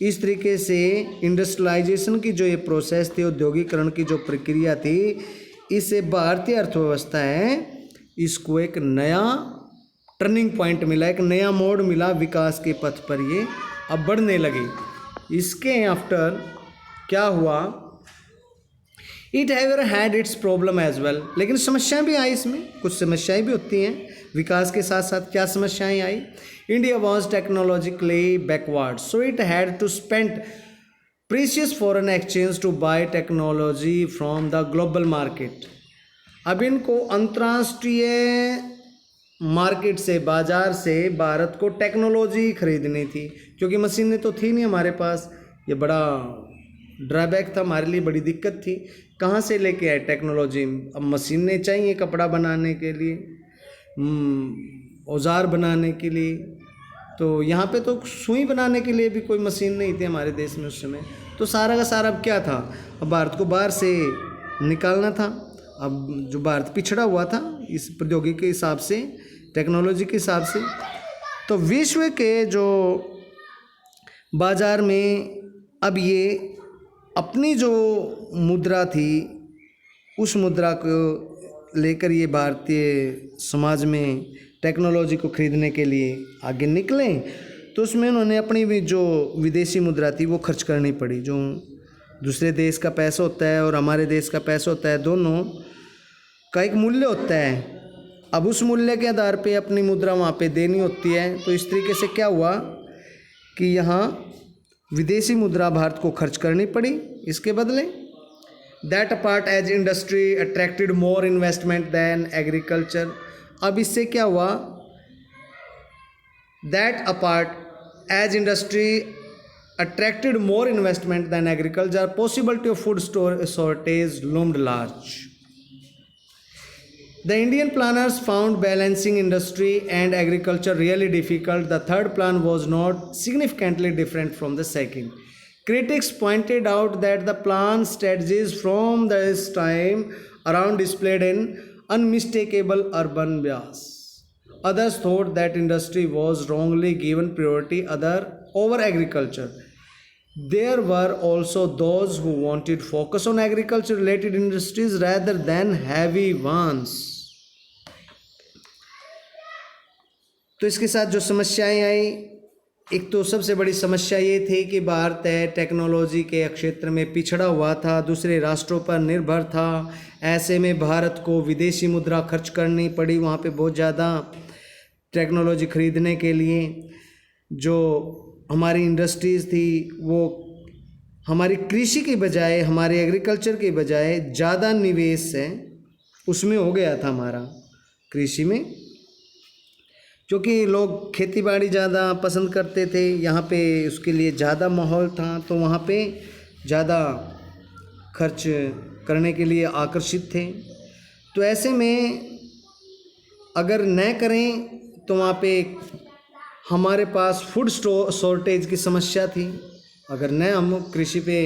इस तरीके से इंडस्ट्रियलाइजेशन की जो ये प्रोसेस थी, औद्योगिकरण की जो प्रक्रिया थी, इससे भारतीय अर्थव्यवस्था है इसको एक नया टर्निंग पॉइंट मिला, एक नया मोड़ मिला, विकास के पथ पर ये अब बढ़ने लगी। इसके आफ्टर क्या हुआ, it have had its problem as well, लेकिन समस्याएं भी आई, इसमें कुछ समस्याएं भी होती हैं विकास के साथ साथ। क्या समस्याएं आई, India was technologically backward, so it had to spend precious foreign exchange to buy technology from the global market. अब इनको अंतर्राष्ट्रीय मार्केट से, बाजार से भारत को टेक्नोलॉजी खरीदनी थी, क्योंकि मशीनें तो थी नहीं हमारे पास। ये बड़ा ड्रॉबैक था, हमारे लिए बड़ी दिक्कत थी। कहाँ से लेके आए टेक्नोलॉजी? अब मशीनें चाहिए कपड़ा बनाने के लिए, औजार बनाने के लिए। तो यहाँ पे तो सुई बनाने के लिए भी कोई मशीन नहीं थी हमारे देश में उस समय। तो सारा का सारा अब क्या था, अब भारत को बाहर से निकालना था। अब जो भारत पिछड़ा हुआ था इस प्रौद्योगिकी के हिसाब से, टेक्नोलॉजी के हिसाब से, तो विश्व के जो बाज़ार में अब ये अपनी जो मुद्रा थी उस मुद्रा को लेकर ये भारतीय समाज में टेक्नोलॉजी को खरीदने के लिए आगे निकले। तो उसमें उन्होंने अपनी भी जो विदेशी मुद्रा थी वो खर्च करनी पड़ी। जो दूसरे देश का पैसा होता है और हमारे देश का पैसा होता है, दोनों का एक मूल्य होता है। अब उस मूल्य के आधार पे अपनी मुद्रा वहाँ पे देनी होती है। तो इस तरीके से क्या हुआ कि यहाँ विदेशी मुद्रा भारत को खर्च करनी पड़ी इसके बदले। That apart as industry attracted more investment than agriculture. अब इससे क्या हुआ, that apart as industry attracted more investment than agriculture, possibility of food shortage loomed large. The Indian planners found balancing industry and agriculture really difficult. The third plan was not significantly different from the second. Critics pointed out that the plan strategies from this time around displayed an unmistakable urban bias. Others thought that industry was wrongly given priority over agriculture. There were also those who wanted focus on agriculture related industries rather than heavy ones. तो इसके साथ जो समस्याएं आई, एक तो सबसे बड़ी समस्या ये थी कि भारत है टेक्नोलॉजी के क्षेत्र में पिछड़ा हुआ था, दूसरे राष्ट्रों पर निर्भर था। ऐसे में भारत को विदेशी मुद्रा खर्च करनी पड़ी वहाँ पे बहुत ज़्यादा टेक्नोलॉजी खरीदने के लिए। जो हमारी इंडस्ट्रीज़ थी वो हमारी कृषि के बजाय, हमारे एग्रीकल्चर के बजाय ज़्यादा निवेश है उसमें हो गया था हमारा कृषि में, क्योंकि लोग खेती बाड़ी ज़्यादा पसंद करते थे। यहाँ पे उसके लिए ज़्यादा माहौल था, तो वहाँ पे ज़्यादा खर्च करने के लिए आकर्षित थे। तो ऐसे में अगर न करें तो वहाँ पे हमारे पास फूड शॉर्टेज की समस्या थी। अगर न हम कृषि पे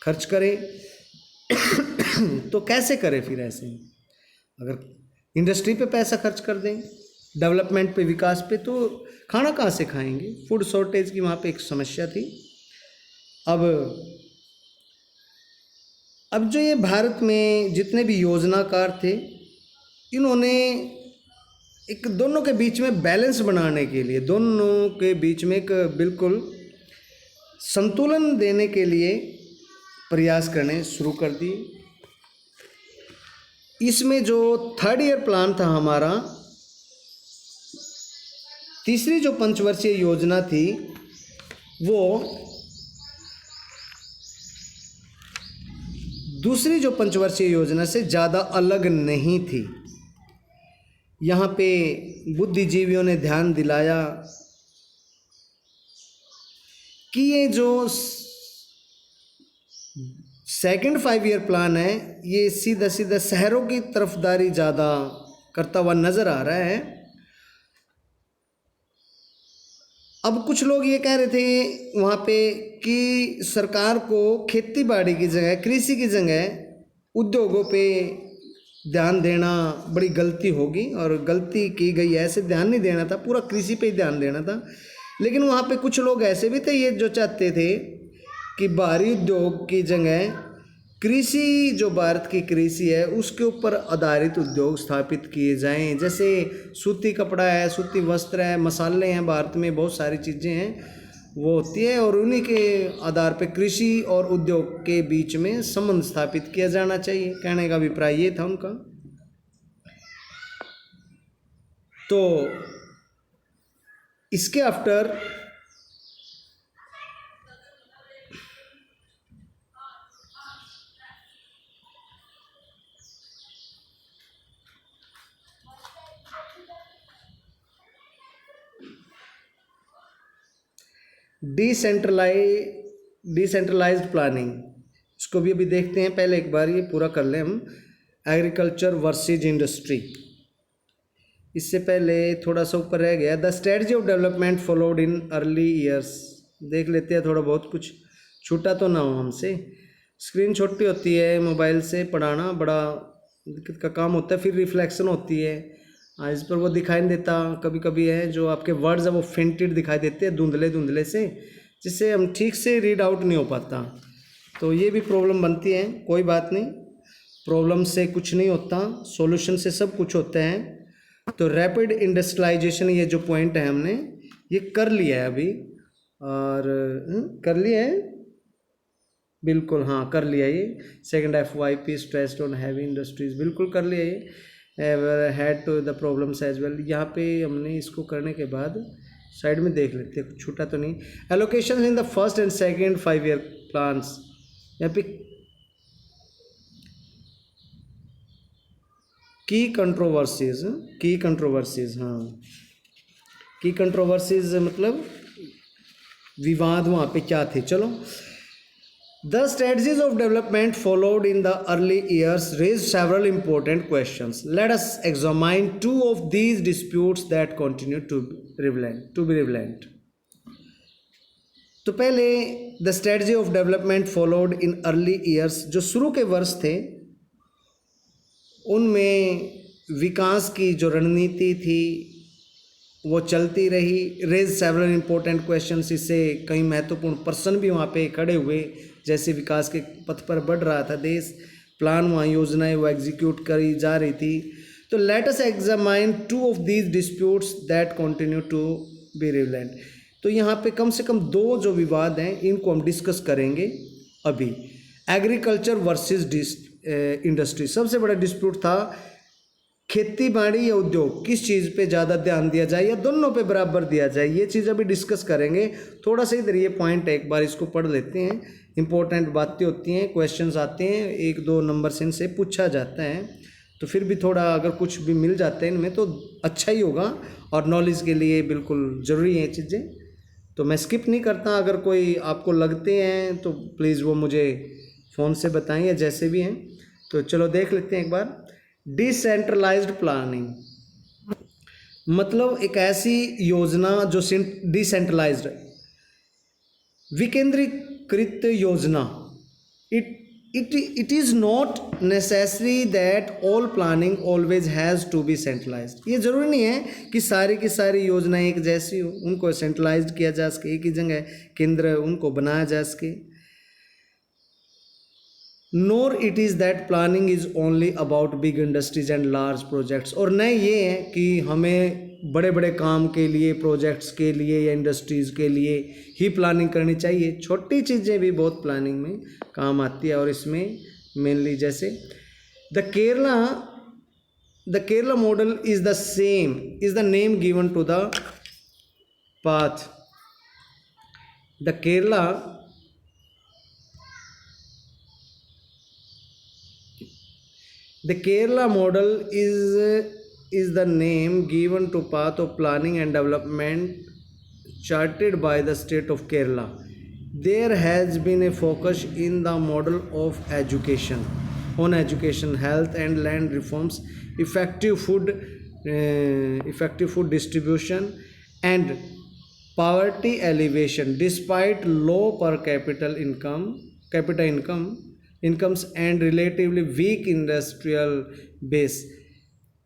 खर्च करें तो कैसे करें फिर? ऐसे अगर इंडस्ट्री पे पैसा खर्च कर दें, डेवलपमेंट पे, विकास पे, तो खाना कहाँ से खाएंगे? फूड शॉर्टेज की वहाँ पे एक समस्या थी। अब जो ये भारत में जितने भी योजनाकार थे, इन्होंने एक दोनों के बीच में बैलेंस बनाने के लिए, दोनों के बीच में एक बिल्कुल संतुलन देने के लिए प्रयास करने शुरू कर दिए। इसमें जो थर्ड ईयर प्लान था हमारा, तीसरी जो पंचवर्षीय योजना थी, वो दूसरी जो पंचवर्षीय योजना से ज़्यादा अलग नहीं थी। यहाँ पे बुद्धिजीवियों ने ध्यान दिलाया कि ये जो सेकंड 5 ईयर प्लान है ये सीधा सीधा शहरों की तरफदारी ज़्यादा करता हुआ नज़र आ रहा है। अब कुछ लोग ये कह रहे थे वहाँ पे कि सरकार को खेती बाड़ी की जगह, कृषि की जगह उद्योगों पे ध्यान देना बड़ी गलती होगी, और गलती की गई है। ऐसे ध्यान नहीं देना था, पूरा कृषि पे ही ध्यान देना था। लेकिन वहाँ पे कुछ लोग ऐसे भी थे ये जो चाहते थे कि बाहरी उद्योग की जगह कृषि, जो भारत की कृषि है उसके ऊपर आधारित उद्योग स्थापित किए जाएं। जैसे सूती कपड़ा है, सूती वस्त्र है, मसाले हैं, भारत में बहुत सारी चीज़ें हैं वो होती है, और उन्हीं के आधार पे कृषि और उद्योग के बीच में संबंध स्थापित किया जाना चाहिए। कहने का अभिप्राय ये था उनका। तो इसके आफ्टर डिसेंट्रलाइज्ड प्लानिंग, इसको भी अभी देखते हैं, पहले एक बार ये पूरा कर लें हम। एग्रीकल्चर वर्सेज इंडस्ट्री, इससे पहले थोड़ा सा ऊपर रह गया, the strategy of development followed in early years, देख लेते हैं, थोड़ा बहुत कुछ छूटा तो ना हो हमसे। स्क्रीन छोटी होती है, मोबाइल से पढ़ाना बड़ा दिक्कत का काम होता है, फिर रिफ्लेक्शन होती है, इस पर वो दिखाई नहीं देता, कभी कभी है जो आपके वर्ड्स है वो फेंटेड दिखाई देते हैं, धुंधले धुंधले से, जिससे हम ठीक से रीड आउट नहीं हो पाता, तो ये भी प्रॉब्लम बनती है। कोई बात नहीं, प्रॉब्लम से कुछ नहीं होता, सॉल्यूशन से सब कुछ होता है। तो रैपिड इंडस्ट्रियलाइजेशन, ये जो पॉइंट है हमने ये कर लिया है अभी, और कर लिया है बिल्कुल, हाँ कर लिया ये। Second FYP stressed on heavy industries, बिल्कुल कर लिया ये। Had to the problems as well, यहाँ पे हमने इसको करने के बाद साइड में देख लेते हैं, छूटा तो नहीं। Allocation in the first and second 5 year plans, यहाँ पे की कंट्रोवर्सीज, हाँ की कंट्रोवर्सीज मतलब विवाद वहाँ पे क्या थे, चलो। The strategies of development followed in the early years raised several important questions. Let us examine two of these disputes that continue to be relevant. तो पहले the strategy of development followed in early years, जो शुरू के वर्ष थे उनमें विकास की जो रणनीति थी वो चलती रही। रेज सेवरल इम्पोर्टेंट क्वेश्चंस, इससे कई महत्वपूर्ण प्रश्न भी वहाँ पे खड़े हुए, जैसे विकास के पथ पर बढ़ रहा था देश, प्लान वहाँ योजनाएं वो एग्जीक्यूट करी जा रही थी। तो let us examine two of these disputes that continue to be relevant. तो यहाँ पे कम से कम 2 जो विवाद हैं इनको हम डिस्कस करेंगे अभी। एग्रीकल्चर वर्सेस इंडस्ट्री, सबसे बड़ा डिस्प्यूट था खेती बाड़ी या उद्योग, किस चीज़ पे ज़्यादा ध्यान दिया जाए या दोनों पे बराबर दिया जाए, ये चीज़ अभी डिस्कस करेंगे। थोड़ा सा इधर ये पॉइंट है, एक बार इसको पढ़ लेते हैं, इंपॉर्टेंट बातें होती हैं, क्वेश्चंस आते हैं, 1-2 नंबर से इनसे पूछा जाता है, तो फिर भी थोड़ा अगर कुछ भी मिल जाते हैं इनमें तो अच्छा ही होगा, और नॉलेज के लिए बिल्कुल ज़रूरी है चीज़ें। तो मैं स्किप नहीं करता, अगर कोई आपको लगते हैं तो प्लीज़ वो मुझे फ़ोन से बताएं या जैसे भी हैं। तो चलो देख लेते हैं एक बार। डिसेंट्रलाइज्ड प्लानिंग मतलब एक ऐसी योजना जो डिसेंट्रलाइज्ड, विकेंद्रीकृत योजना। It is not necessary that all planning always has to be centralised, ये ज़रूरी नहीं है कि सारी की सारी योजनाएं एक जैसी हो, उनको सेंट्रलाइज्ड किया जा सके, एक ही जगह केंद्र उनको बनाया जा सके। Nor it is that planning is only about big industries and large projects, और न ये है कि हमें बड़े बड़े काम के लिए, प्रोजेक्ट्स के लिए या इंडस्ट्रीज़ के लिए ही प्लानिंग करनी चाहिए, छोटी चीज़ें भी बहुत प्लानिंग में काम आती है। और इसमें मेनली जैसे the Kerala model is the same, is the name given to the path. The Kerala model is the name given to path of planning and development charted by the state of Kerala. There has been a focus in the model of education, health and land reforms, effective food distribution and poverty alleviation. Despite low per capita incomes and relatively weak industrial base,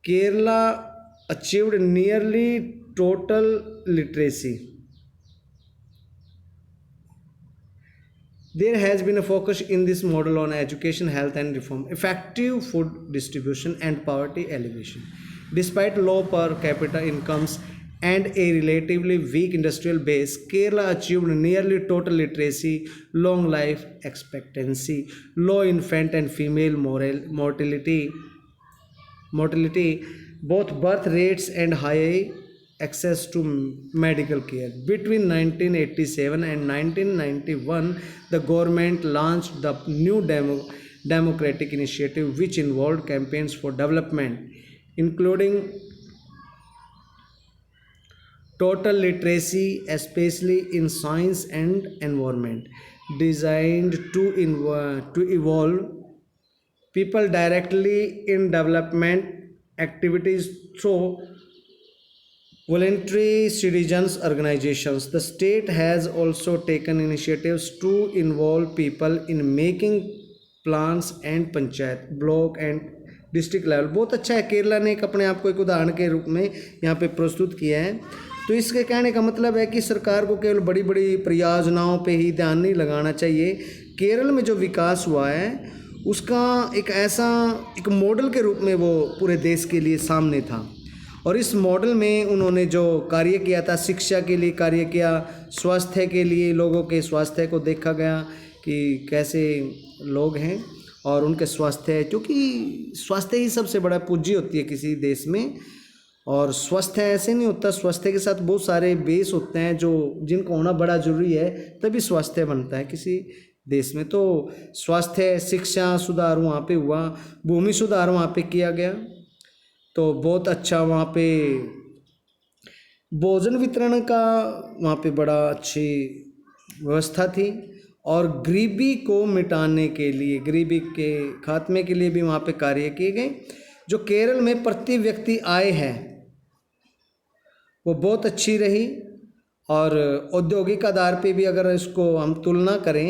Kerala achieved nearly total literacy. There has been a focus in this model on education, health and reform, effective food distribution and poverty alleviation. Despite low per capita incomes and a relatively weak industrial base, Kerala achieved nearly total literacy, long life expectancy, low infant and female mortality, both birth rates and high access to medical care. Between 1987 and 1991, the government launched the new democratic initiative which involved campaigns for development, including total literacy, especially in science and environment, designed to evolve people directly in development activities through voluntary citizens organizations. The state has also taken initiatives to involve people in making plans and panchayat block and district level. बहुत अच्छा है. केरला ने एक अपने आप को एक उदाहरण के रूप में यहाँ पे प्रस्तुत किया है. तो इसके कहने का मतलब है कि सरकार को केवल बड़ी बड़ी परियोजनाओं पे ही ध्यान नहीं लगाना चाहिए. केरल में जो विकास हुआ है उसका एक ऐसा एक मॉडल के रूप में वो पूरे देश के लिए सामने था. और इस मॉडल में उन्होंने जो कार्य किया था, शिक्षा के लिए कार्य किया, स्वास्थ्य के लिए लोगों के स्वास्थ्य को देखा गया कि कैसे लोग हैं और उनके स्वास्थ्य, क्योंकि स्वास्थ्य ही सबसे बड़ा पूंजी होती है किसी देश में. और स्वास्थ्य ऐसे नहीं होता, स्वास्थ्य के साथ बहुत सारे बेस होते हैं जो जिनको होना बड़ा ज़रूरी है, तभी स्वास्थ्य बनता है किसी देश में. तो स्वास्थ्य, शिक्षा सुधार वहाँ पे हुआ, भूमि सुधार वहाँ पे किया गया. तो बहुत अच्छा वहाँ पे भोजन वितरण का वहाँ पे बड़ा अच्छी व्यवस्था थी. और गरीबी को मिटाने के लिए, गरीबी के खात्मे के लिए भी वहाँ पे कार्य किए गए. जो केरल में प्रति व्यक्ति आय है वो बहुत अच्छी रही. और औद्योगिक आधार पे भी अगर इसको हम तुलना करें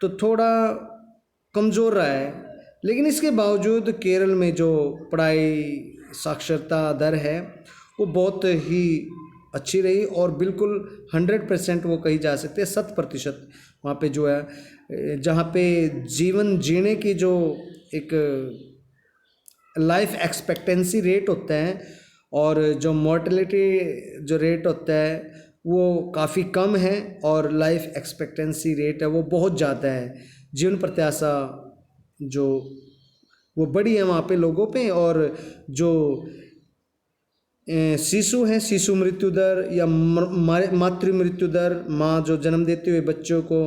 तो थोड़ा कमज़ोर रहा है. लेकिन इसके बावजूद केरल में जो पढ़ाई साक्षरता दर है वो बहुत ही अच्छी रही. और बिल्कुल 100% वो कही जा सकती है, 100% वहाँ पे जो है, जहाँ पे जीवन जीने की जो एक लाइफ एक्सपेक्टेंसी रेट होता है और जो मोर्टेलिटी जो रेट होता है वो काफ़ी कम है और लाइफ एक्सपेक्टेंसी रेट है वो बहुत ज़्यादा है. जीवन प्रत्याशा जो वो बड़ी है वहाँ पे लोगों पे. और जो शिशु हैं, शिशु मृत्यु दर या मातृ मृत्यु दर, माँ जो जन्म देते हुए बच्चों को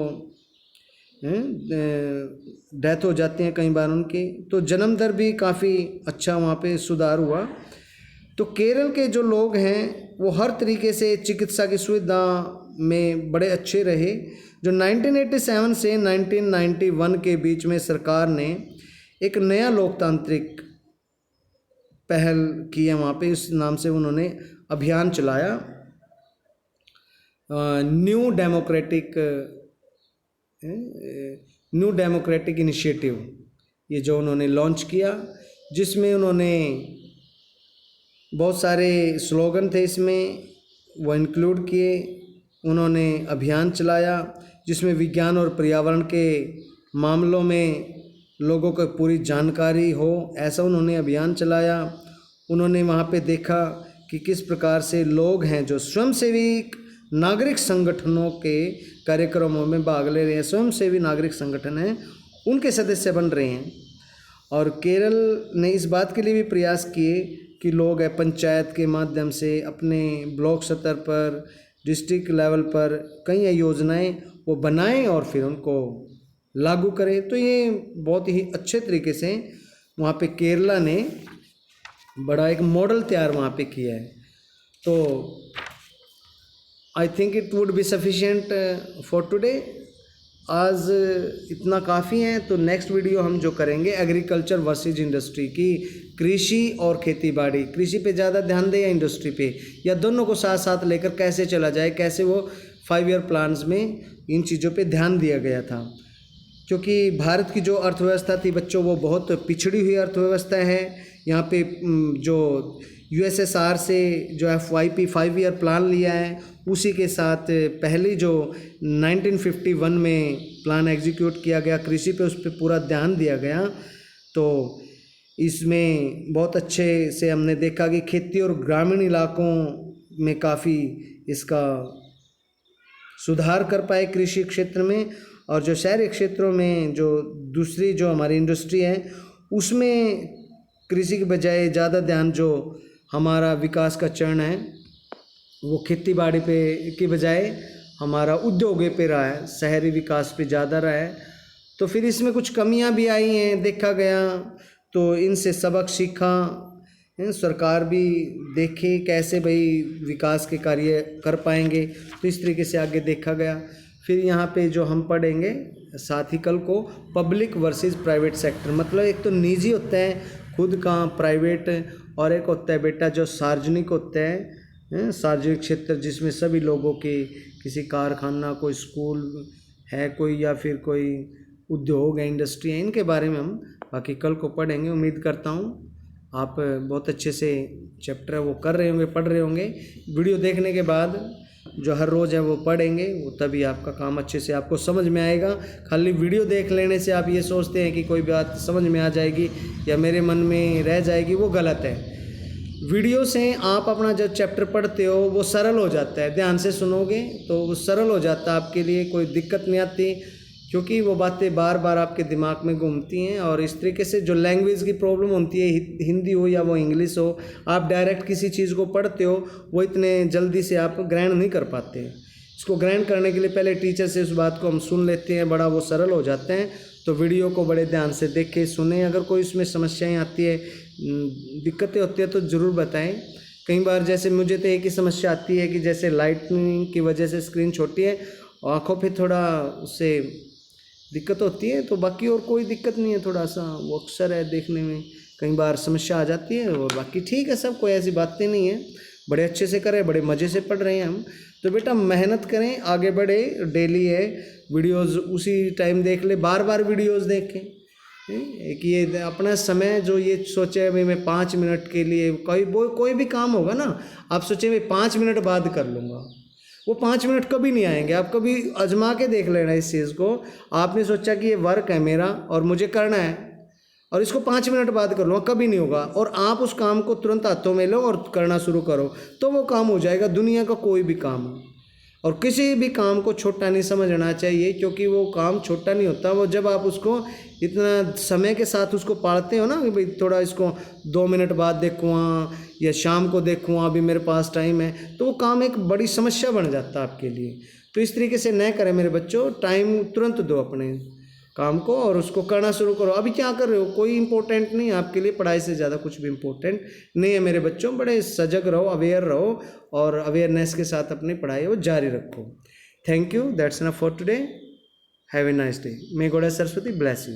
डेथ हो जाती हैं कई बार उनकी, तो जन्म दर भी काफ़ी अच्छा वहाँ पे सुधार हुआ. तो केरल के जो लोग हैं वो हर तरीके से चिकित्सा की सुविधा में बड़े अच्छे रहे. जो 1987 से 1991 के बीच में सरकार ने एक नया लोकतांत्रिक पहल की है वहाँ पे. इस नाम से उन्होंने अभियान चलाया, न्यू डेमोक्रेटिक इनिशिएटिव, ये जो उन्होंने लॉन्च किया, जिसमें उन्होंने बहुत सारे स्लोगन थे इसमें वो इंक्लूड किए. उन्होंने अभियान चलाया जिसमें विज्ञान और पर्यावरण के मामलों में लोगों को पूरी जानकारी हो, ऐसा उन्होंने अभियान चलाया. उन्होंने वहाँ पे देखा कि किस प्रकार से लोग हैं जो स्वयंसेवी नागरिक संगठनों के कार्यक्रमों में भाग ले रहे हैं, स्वयंसेवी नागरिक संगठन हैं, उनके सदस्य बन रहे हैं. और केरल ने इस बात के लिए भी प्रयास किए कि लोग पंचायत के माध्यम से अपने ब्लॉक स्तर पर, डिस्ट्रिक्ट लेवल पर कई योजनाएं वो बनाएं और फिर उनको लागू करें. तो ये बहुत ही अच्छे तरीके से वहाँ पे केरला ने बड़ा एक मॉडल तैयार वहाँ पे किया है. तो I think it would be sufficient for today. आज इतना काफ़ी है. तो नेक्स्ट वीडियो हम जो करेंगे एग्रीकल्चर वर्सेस इंडस्ट्री की, कृषि और खेती बाड़ी, कृषि पे ज़्यादा ध्यान दें या इंडस्ट्री पे, या दोनों को साथ साथ लेकर कैसे चला जाए, कैसे वो 5 ईयर प्लान्स में इन चीज़ों पे ध्यान दिया गया था. क्योंकि भारत की जो अर्थव्यवस्था थी बच्चों वो बहुत पिछड़ी हुई अर्थव्यवस्था है. यहाँ पे जो USSR से जो FYP 5 ईयर प्लान लिया है उसी के साथ पहले जो 1951 में प्लान एग्जीक्यूट किया गया कृषि पे, उस पर पूरा ध्यान दिया गया. तो इसमें बहुत अच्छे से हमने देखा कि खेती और ग्रामीण इलाकों में काफ़ी इसका सुधार कर पाए कृषि क्षेत्र में. और जो शहरी क्षेत्रों में जो दूसरी जो हमारी इंडस्ट्री है उसमें कृषि के बजाय ज़्यादा ध्यान जो हमारा विकास का चरण है वो खेती बाड़ी पे की बजाय हमारा उद्योग पे रहा है, शहरी विकास पे ज़्यादा रहा है. तो फिर इसमें कुछ कमियां भी आई हैं, देखा गया, तो इनसे सबक सीखा सरकार भी देखे कैसे भाई विकास के कार्य कर पाएंगे, तो इस तरीके से आगे देखा गया। फिर यहाँ पे जो हम पढ़ेंगे साथ ही कल को पब्लिक वर्सेस प्राइवेट सेक्टर, मतलब एक तो निजी होता है खुद का प्राइवेट, और एक होता है बेटा जो सार्वजनिक होता है, सार्वजनिक क्षेत्र जिसमें सभी लोगों के, किसी कारखाना, कोई स्कूल है कोई, या फिर कोई उद्योग है, इंडस्ट्री है, इनके बारे में हम बाकी कल को पढ़ेंगे। उम्मीद करता हूँ आप बहुत अच्छे से चैप्टर है वो कर रहे होंगे, पढ़ रहे होंगे। वीडियो देखने के बाद जो हर रोज़ है वो पढ़ेंगे, वो तभी आपका काम अच्छे से आपको समझ में आएगा। खाली वीडियो देख लेने से आप ये सोचते हैं कि कोई बात समझ में आ जाएगी या मेरे मन में रह जाएगी, वो गलत है। वीडियो से आप अपना जब चैप्टर पढ़ते हो वो सरल हो जाता है, ध्यान से सुनोगे तो वो सरल हो जाता है, आपके लिए कोई दिक्कत नहीं आती, क्योंकि वो बातें बार बार आपके दिमाग में घूमती हैं। और इस तरीके से जो लैंग्वेज की प्रॉब्लम होती है, हिंदी हो या वो इंग्लिश हो, आप डायरेक्ट किसी चीज़ को पढ़ते हो वो इतने जल्दी से आप ग्रहण नहीं कर पाते। इसको ग्रहण करने के लिए पहले टीचर से उस बात को हम सुन लेते हैं, बड़ा वो सरल हो जाते हैं। तो वीडियो को बड़े ध्यान से देखें, सुने। अगर कोई इसमें समस्याएँ आती है, दिक्कतें होती है तो ज़रूर बताएँ। कई बार जैसे मुझे तो एक ही समस्या आती है कि जैसे लाइटनिंग की वजह से स्क्रीन छोटी है, आँखों पे थोड़ा उससे दिक्कत होती है, तो बाकी और कोई दिक्कत नहीं है। थोड़ा सा वो अक्सर है देखने में कई बार समस्या आ जाती है, और बाकी ठीक है सब, कोई ऐसी बातें नहीं है। बड़े अच्छे से करें, बड़े मज़े से पढ़ रहे हैं हम। तो बेटा मेहनत करें, आगे बढ़े। डेली है वीडियोज़ उसी टाइम देख ले, बार बार वीडियोज़ देखें। एक ये अपना समय जो ये सोचे भाई मैं 5 मिनट के लिए कोई भी काम होगा ना, आप सोचे भाई 5 मिनट बाद कर लूँगा, वो 5 मिनट कभी नहीं आएंगे। आप कभी आजमा के देख लेना इस चीज़ को। आपने सोचा कि ये वर्क है मेरा और मुझे करना है और इसको 5 मिनट बाद कर लूँगा, कभी नहीं होगा। और आप उस काम को तुरंत हाथों में लो और करना शुरू करो, तो वो काम हो जाएगा। दुनिया का कोई भी काम हो, और किसी भी काम को छोटा नहीं समझना चाहिए, क्योंकि वो काम छोटा नहीं होता। वो जब आप उसको इतना समय के साथ उसको पढ़ते हो ना कि भाई थोड़ा इसको 2 मिनट बाद देखूँगा या शाम को देखूँगा, अभी मेरे पास टाइम है, तो वो काम एक बड़ी समस्या बन जाता है आपके लिए। तो इस तरीके से न करें मेरे बच्चों, टाइम तुरंत दो अपने काम को और उसको करना शुरू करो। अभी क्या कर रहे हो, कोई इंपॉर्टेंट नहीं है आपके लिए, पढ़ाई से ज़्यादा कुछ भी इंपॉर्टेंट नहीं है मेरे बच्चों। बड़े सजग रहो, अवेयर रहो, और अवेयरनेस के साथ अपनी पढ़ाई वो जारी रखो। Thank you, that's enough for today. Have a nice day. May God Saraswati bless you.